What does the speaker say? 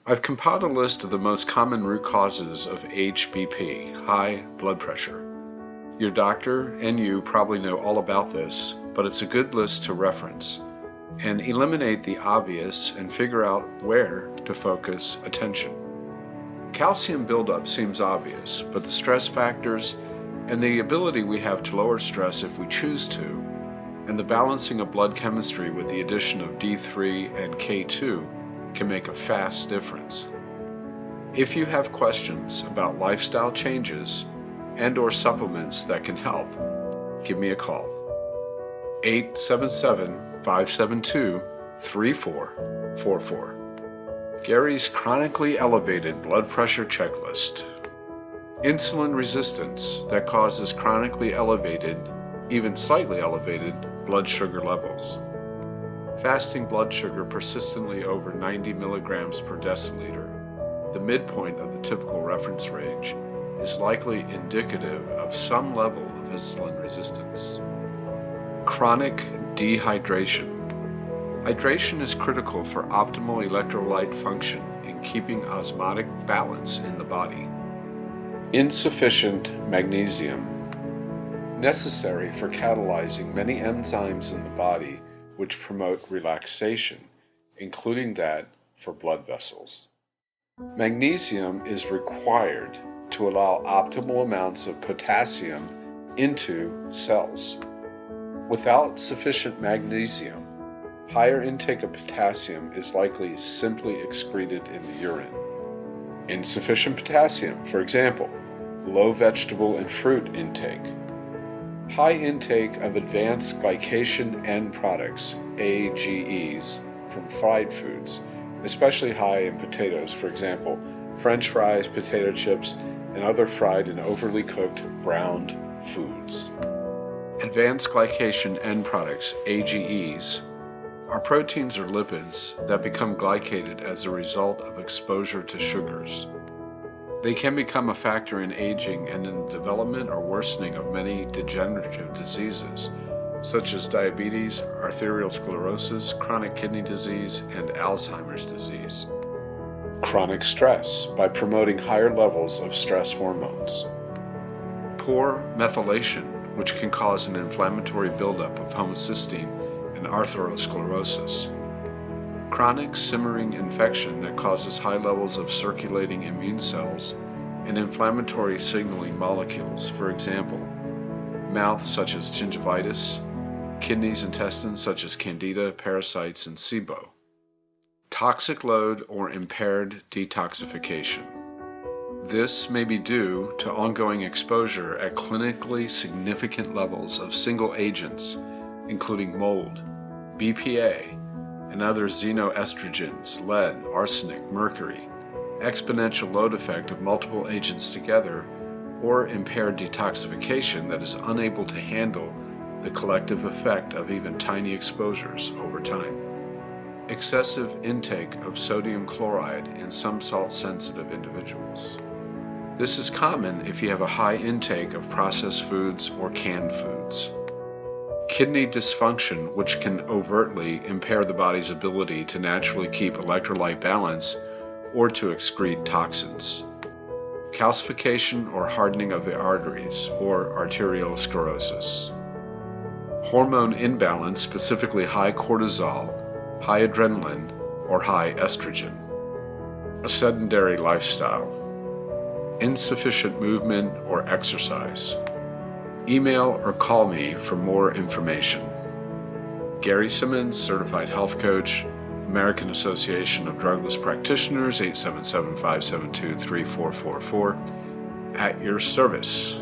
I've compiled a list of the most common root causes of HBP, high blood pressure. Your doctor and you probably know all about this, but it's a good list to reference and eliminate the obvious and figure out where to focus attention. Calcium buildup seems obvious, but the stress factors and the ability we have to lower stress if we choose to, and the balancing of blood chemistry with the addition of D3 and K2 can make a fast difference. If you have questions about lifestyle changes and/or supplements that can help, give me a call. 877-572-3444. Garey's Chronically Elevated Blood Pressure Checklist. Insulin resistance that causes chronically elevated, even slightly elevated, blood sugar levels. Fasting blood sugar persistently over 90 milligrams per deciliter, the midpoint of the typical reference range, is likely indicative of some level of insulin resistance. Chronic dehydration. Hydration is critical for optimal electrolyte function in keeping osmotic balance in the body. Insufficient magnesium. Necessary for catalyzing many enzymes in the body which promote relaxation, including that for blood vessels. Magnesium is required to allow optimal amounts of potassium into cells. Without sufficient magnesium, higher intake of potassium is likely simply excreted in the urine. Insufficient potassium, for example, low vegetable and fruit intake. High intake of advanced glycation end products, AGEs, from fried foods, especially high in potatoes, for example, French fries, potato chips, and other fried and overly cooked browned foods. Advanced glycation end products, AGEs, are proteins or lipids that become glycated as a result of exposure to sugars. They can become a factor in aging and in the development or worsening of many degenerative diseases, such as diabetes, arterial sclerosis, chronic kidney disease, and Alzheimer's disease. Chronic stress by promoting higher levels of stress hormones. Poor methylation, which can cause an inflammatory buildup of homocysteine and atherosclerosis. Chronic simmering infection that causes high levels of circulating immune cells and inflammatory signaling molecules, for example, mouth such as gingivitis, kidneys, intestines such as candida, parasites, and SIBO. Toxic load or impaired detoxification. This may be due to ongoing exposure at clinically significant levels of single agents, including mold, BPA, and other xenoestrogens, lead, arsenic, mercury, exponential load effect of multiple agents together, or impaired detoxification that is unable to handle the collective effect of even tiny exposures over time. Excessive intake of sodium chloride in some salt-sensitive individuals. This is common if you have a high intake of processed foods or canned foods. Kidney dysfunction, which can overtly impair the body's ability to naturally keep electrolyte balance or to excrete toxins. Calcification or hardening of the arteries, or arterial sclerosis. Hormone imbalance, specifically high cortisol, high adrenaline, or high estrogen. A sedentary lifestyle. Insufficient movement or exercise. Email or call me for more information. Garey Simmons, Certified Health Coach, American Association of Drugless Practitioners, 877-572-3444, at your service.